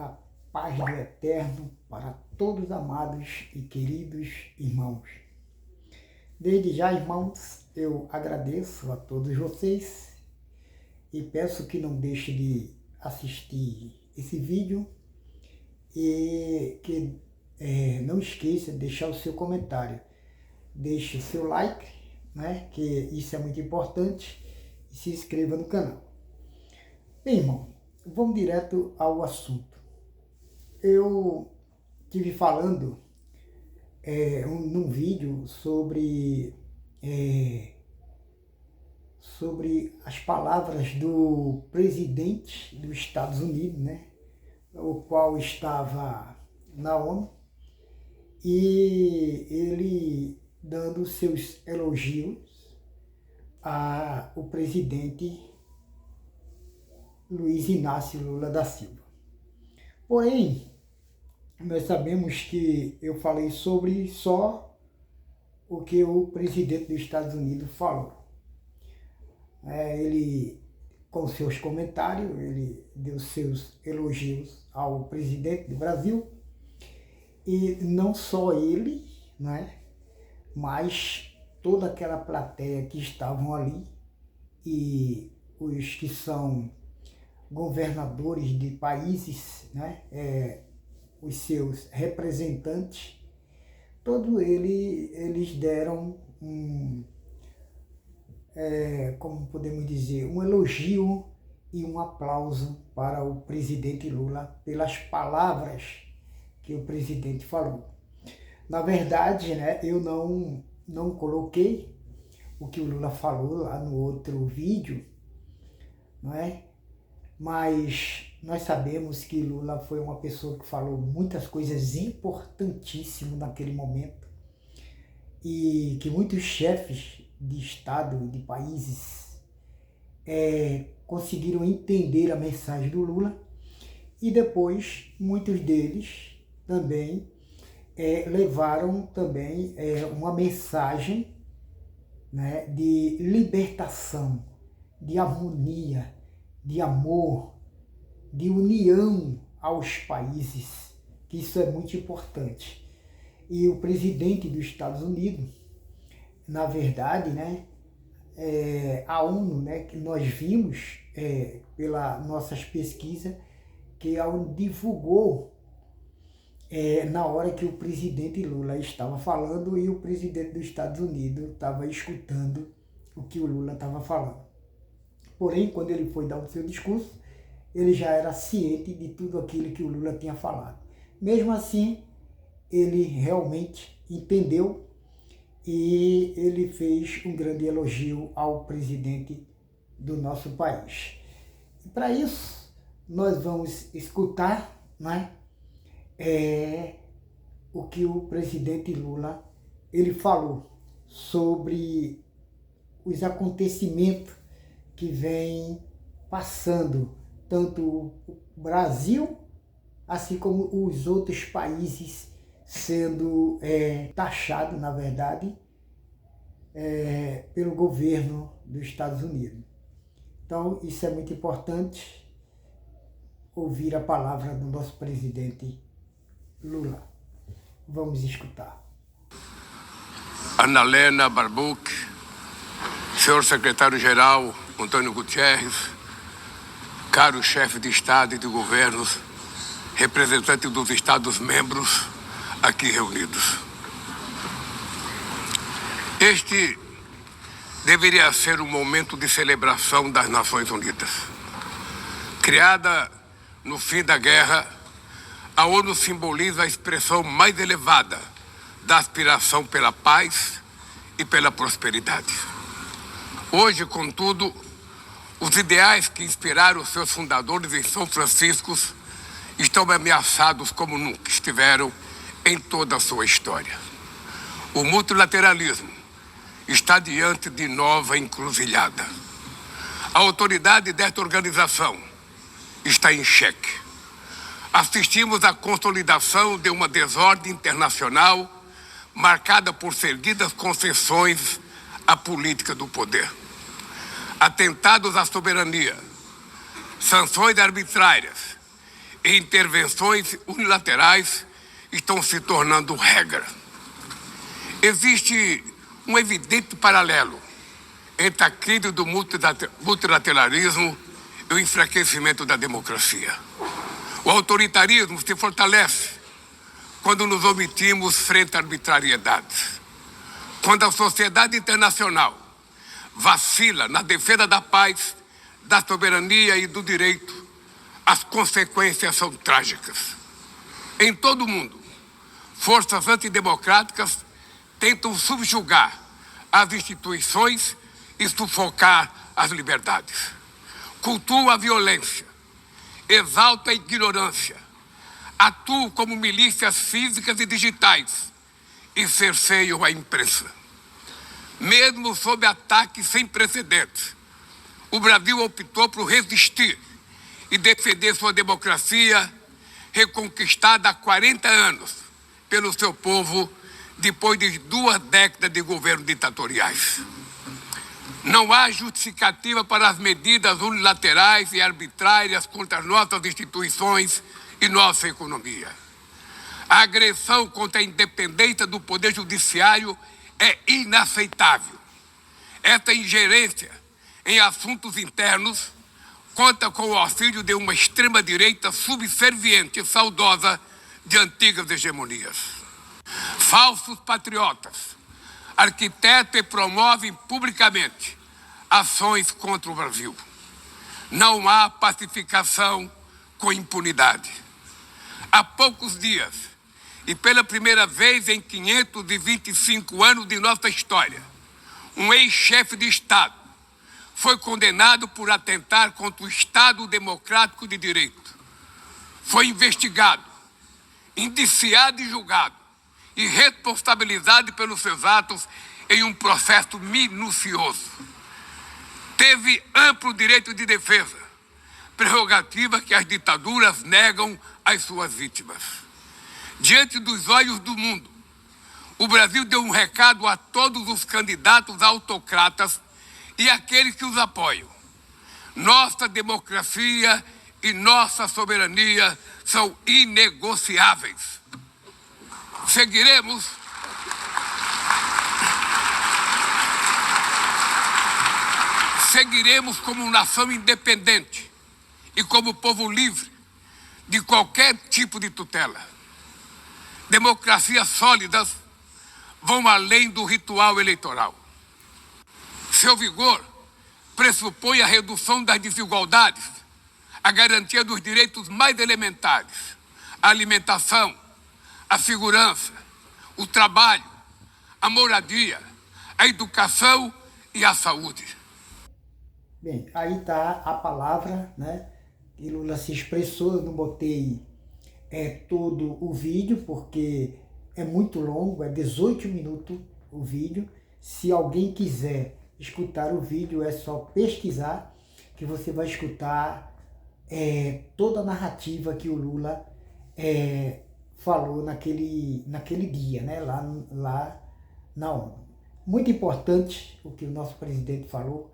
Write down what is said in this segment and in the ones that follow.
A paz do Eterno para todos amados e queridos irmãos. Desde já, irmãos, eu agradeço a todos vocês e peço que não deixe de assistir esse vídeo e que não esqueça de deixar o seu comentário. Deixe o seu like, né, que isso é muito importante, e se inscreva no canal. Bem, irmão, vamos direto ao assunto. Eu estive falando num vídeo sobre as palavras do presidente dos Estados Unidos, né, o qual estava na ONU, e ele dando seus elogios ao presidente Luiz Inácio Lula da Silva. Porém, nós sabemos que eu falei sobre só o que o presidente dos Estados Unidos falou. Ele, com seus comentários, ele deu seus elogios ao presidente do Brasil, e não só ele, né, mas toda aquela plateia que estavam ali, e os que são governadores de países, né, os seus representantes, todos eles deram como podemos dizer, um elogio e um aplauso para o presidente Lula pelas palavras que o presidente falou. Na verdade, né, eu não coloquei o que o Lula falou lá no outro vídeo, não é? Mas nós sabemos que Lula foi uma pessoa que falou muitas coisas importantíssimas naquele momento, e que muitos chefes de Estado e de países conseguiram entender a mensagem do Lula, e depois muitos deles também levaram também uma mensagem, né, de libertação, de harmonia, de amor, de união aos países, que isso é muito importante. E o presidente dos Estados Unidos, na verdade, né, a ONU, né, que nós vimos pelas nossas pesquisas, que a ONU divulgou na hora que o presidente Lula estava falando e o presidente dos Estados Unidos estava escutando o que o Lula estava falando. Porém, quando ele foi dar o seu discurso, ele já era ciente de tudo aquilo que o Lula tinha falado. Mesmo assim, ele realmente entendeu, e ele fez um grande elogio ao presidente do nosso país. E para isso, nós vamos escutar, né, o que o presidente Lula ele falou sobre os acontecimentos que vem passando tanto o Brasil, assim como os outros países sendo taxados, na verdade, pelo governo dos Estados Unidos. Então, isso é muito importante, ouvir a palavra do nosso presidente Lula. Vamos escutar. Ana Helena Barbuch, senhor secretário-geral Antônio Gutierrez, caro chefe de Estado e de governos, representantes dos Estados-membros aqui reunidos. Este deveria ser um momento de celebração das Nações Unidas. Criada no fim da guerra, a ONU simboliza a expressão mais elevada da aspiração pela paz e pela prosperidade. Hoje, contudo, os ideais que inspiraram os seus fundadores em São Francisco estão ameaçados como nunca estiveram em toda a sua história. O multilateralismo está diante de nova encruzilhada. A autoridade desta organização está em xeque. Assistimos à consolidação de uma desordem internacional marcada por seguidas concessões à política do poder. Atentados à soberania, sanções arbitrárias e intervenções unilaterais estão se tornando regra. Existe um evidente paralelo entre a crise do multilateralismo e o enfraquecimento da democracia. O autoritarismo se fortalece quando nos omitimos frente à arbitrariedade. Quando a sociedade internacional vacila na defesa da paz, da soberania e do direito, as consequências são trágicas. Em todo o mundo, forças antidemocráticas tentam subjugar as instituições e sufocar as liberdades. Cultuam a violência, exaltam a ignorância, atuam como milícias físicas e digitais e cerceiam a imprensa. Mesmo sob ataques sem precedentes, o Brasil optou por resistir e defender sua democracia, reconquistada há 40 anos pelo seu povo, depois de 2 décadas de governos ditatoriais. Não há justificativa para as medidas unilaterais e arbitrárias contra as nossas instituições e nossa economia. A agressão contra a independência do Poder Judiciário é inaceitável. Esta ingerência em assuntos internos conta com o auxílio de uma extrema-direita subserviente e saudosa de antigas hegemonias. Falsos patriotas arquitetam e promovem publicamente ações contra o Brasil. Não há pacificação com impunidade. Há poucos dias, e pela primeira vez em 525 anos de nossa história, um ex-chefe de Estado foi condenado por atentar contra o Estado Democrático de Direito. Foi investigado, indiciado e julgado, e responsabilizado pelos seus atos em um processo minucioso. Teve amplo direito de defesa, prerrogativa que as ditaduras negam às suas vítimas. Diante dos olhos do mundo, o Brasil deu um recado a todos os candidatos autocratas e aqueles que os apoiam. Nossa democracia e nossa soberania são inegociáveis. Seguiremos como nação independente e como povo livre de qualquer tipo de tutela. Democracias sólidas vão além do ritual eleitoral. Seu vigor pressupõe a redução das desigualdades, a garantia dos direitos mais elementares, a alimentação, a segurança, o trabalho, a moradia, a educação e a saúde. Bem, aí está a palavra, né, que Lula se expressou. Eu não botei todo o vídeo, porque é muito longo, é 18 minutos o vídeo. Se alguém quiser escutar o vídeo, é só pesquisar, que você vai escutar toda a narrativa que o Lula falou naquele dia, né, lá na ONU. Muito importante o que o nosso presidente falou,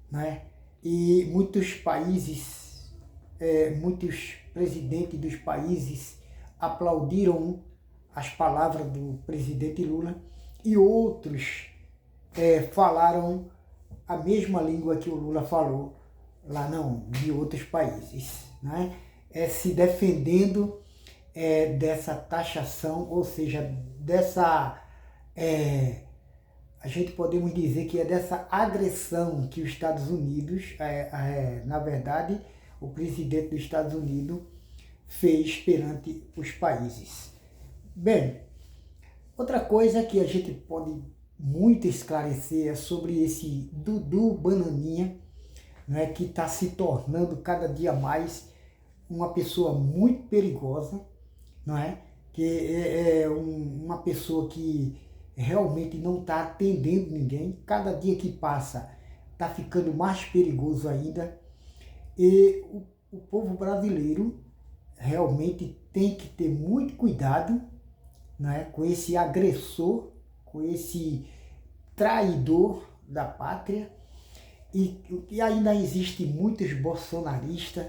né? E muitos países, muitos presidentes dos países aplaudiram as palavras do presidente Lula, e outros falaram a mesma língua que o Lula falou lá na ONU, de outros países, né? Se defendendo dessa taxação, ou seja, dessa, a gente podemos dizer que é dessa agressão que os Estados Unidos, na verdade, o presidente dos Estados Unidos fez perante os países. Bem, outra coisa que a gente pode muito esclarecer é sobre esse Dudu Bananinha, né, que está se tornando cada dia mais uma pessoa muito perigosa, não é? Que é uma pessoa que realmente não está atendendo ninguém. Cada dia que passa está ficando mais perigoso ainda. E o povo brasileiro realmente tem que ter muito cuidado, né, com esse agressor, com esse traidor da pátria. E ainda existe muitos bolsonaristas,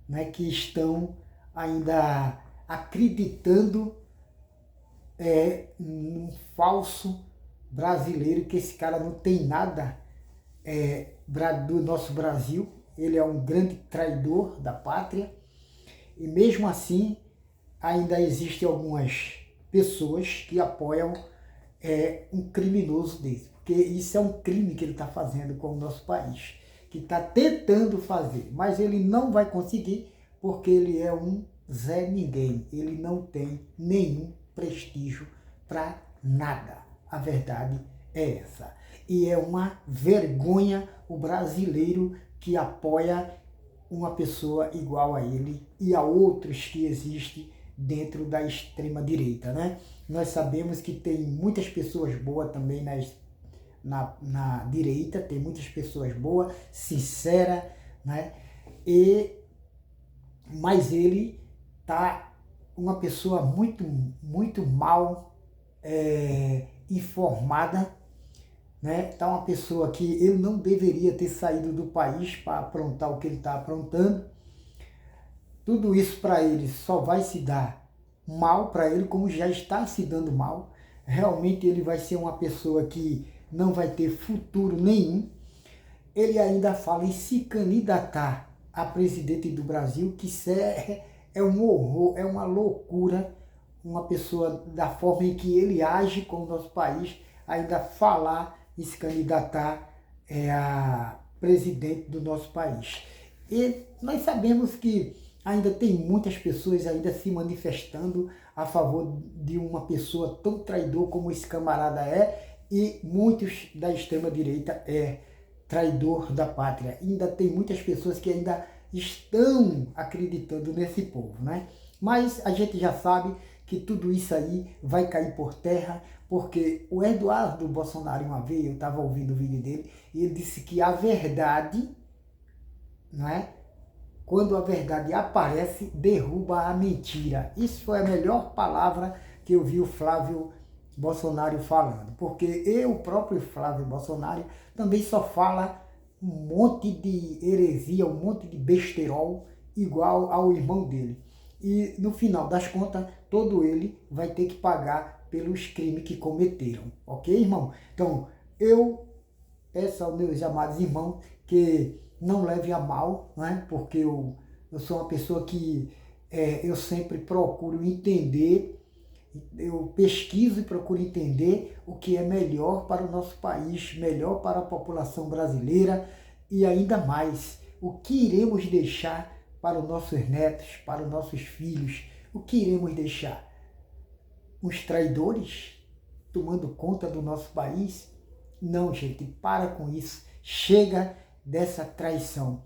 né, que estão ainda acreditando num falso brasileiro, que esse cara não tem nada do nosso Brasil. Ele é um grande traidor da pátria, e mesmo assim ainda existem algumas pessoas que apoiam um criminoso desse, porque isso é um crime que ele está fazendo com o nosso país, que está tentando fazer, mas ele não vai conseguir, porque ele é um Zé Ninguém, ele não tem nenhum prestígio para nada. A verdade é essa. E é uma vergonha o brasileiro que apoia uma pessoa igual a ele e a outros que existem dentro da extrema-direita, né? Nós sabemos que tem muitas pessoas boas também na direita, tem muitas pessoas boas, sinceras, né? Mas ele tá uma pessoa muito mal informada, né? Tá uma pessoa que ele não deveria ter saído do país para aprontar o que ele está aprontando. Tudo isso para ele só vai se dar mal para ele, como já está se dando mal. Realmente ele vai ser uma pessoa que não vai ter futuro nenhum. Ele ainda fala em se candidatar a presidente do Brasil, que isso é um horror, é uma loucura. Uma pessoa, da forma em que ele age com o nosso país, ainda falar em se candidatar a presidente do nosso país. E nós sabemos que ainda tem muitas pessoas ainda se manifestando a favor de uma pessoa tão traidor como esse camarada é, e muitos da extrema-direita traidor da pátria. Ainda tem muitas pessoas que ainda estão acreditando nesse povo, né? Mas a gente já sabe que tudo isso aí vai cair por terra, porque o Eduardo Bolsonaro, uma vez, eu estava ouvindo o vídeo dele, e ele disse que a verdade, não é? Quando a verdade aparece, derruba a mentira. Isso foi a melhor palavra que eu vi o Flávio Bolsonaro falando, porque o próprio Flávio Bolsonaro também só fala um monte de heresia, um monte de besterol, igual ao irmão dele. E no final das contas, todo ele vai ter que pagar pelos crimes que cometeram, ok, irmão? Então, eu peço aos meus amados irmãos que não levem a mal, né? Porque eu sou uma pessoa que eu sempre procuro entender, eu pesquiso e procuro entender o que é melhor para o nosso país, melhor para a população brasileira, e ainda mais, o que iremos deixar para os nossos netos, para os nossos filhos. O que iremos deixar? Os traidores tomando conta do nosso país? Não, gente, para com isso. Chega dessa traição.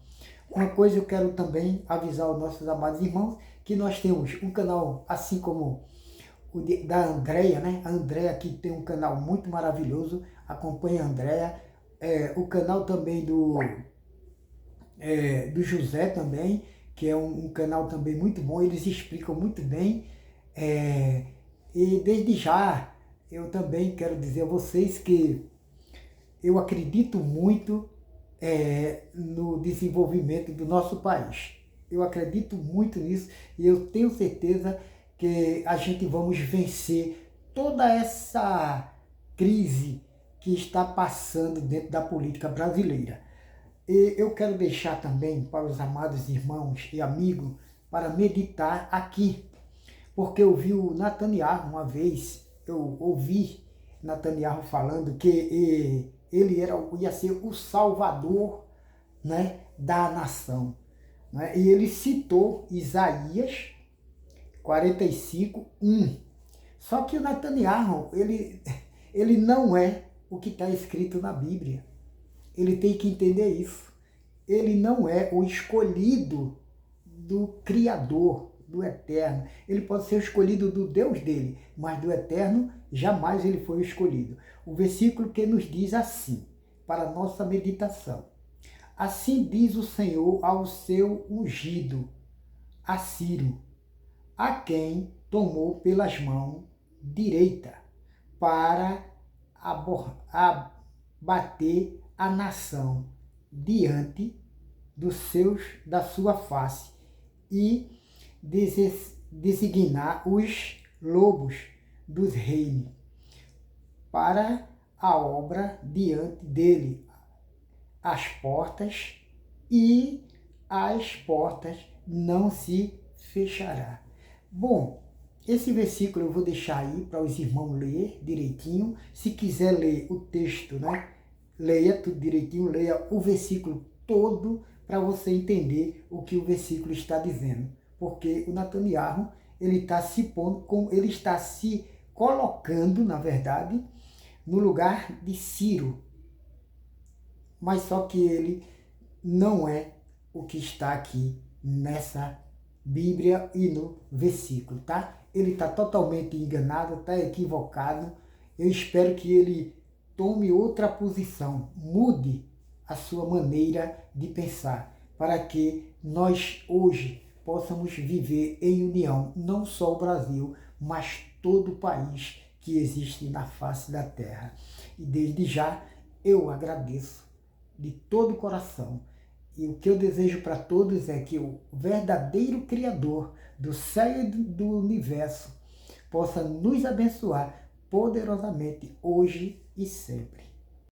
Uma coisa eu quero também avisar aos nossos amados irmãos, que nós temos um canal, assim como o da Andréia, né? A Andréia aqui tem um canal muito maravilhoso, acompanha a Andréia. O canal também do José também, que é um canal também muito bom, eles explicam muito bem. E desde já, eu também quero dizer a vocês que eu acredito muito no desenvolvimento do nosso país. Eu acredito muito nisso e eu tenho certeza que a gente vamos vencer toda essa crise que está passando dentro da política brasileira. E eu quero deixar também para os amados irmãos e amigos para meditar aqui, porque eu vi o Netanyahu uma vez, eu ouvi Netanyahu falando que ele ia ser o salvador, né, da nação, né? E ele citou Isaías 45:1. Só que o Netanyahu, ele não é o que está escrito na Bíblia. Ele tem que entender isso. Ele não é o escolhido do Criador, do Eterno. Ele pode ser o escolhido do Deus dele, mas do Eterno jamais ele foi o escolhido. O versículo que nos diz assim, para a nossa meditação: assim diz o Senhor ao seu ungido, a Ciro, a quem tomou pelas mãos direita, para abater a nação diante da sua face, e designar os lobos dos reinos para a obra diante dele, as portas, e as portas não se fechará. Bom, esse versículo eu vou deixar aí para os irmãos ler direitinho. Se quiser ler o texto, né? Leia tudo direitinho, leia o versículo todo para você entender o que o versículo está dizendo. Porque o Netanyahu, ele está se pondo, ele está se colocando, na verdade, no lugar de Ciro. Mas só que ele não é o que está aqui nessa Bíblia e no versículo, tá? Ele está totalmente enganado, está equivocado. Eu espero que ele tome outra posição, mude a sua maneira de pensar, para que nós hoje possamos viver em união, não só o Brasil, mas todo o país que existe na face da terra. E desde já eu agradeço de todo o coração. E o que eu desejo para todos é que o verdadeiro Criador do céu e do universo possa nos abençoar poderosamente hoje e sempre.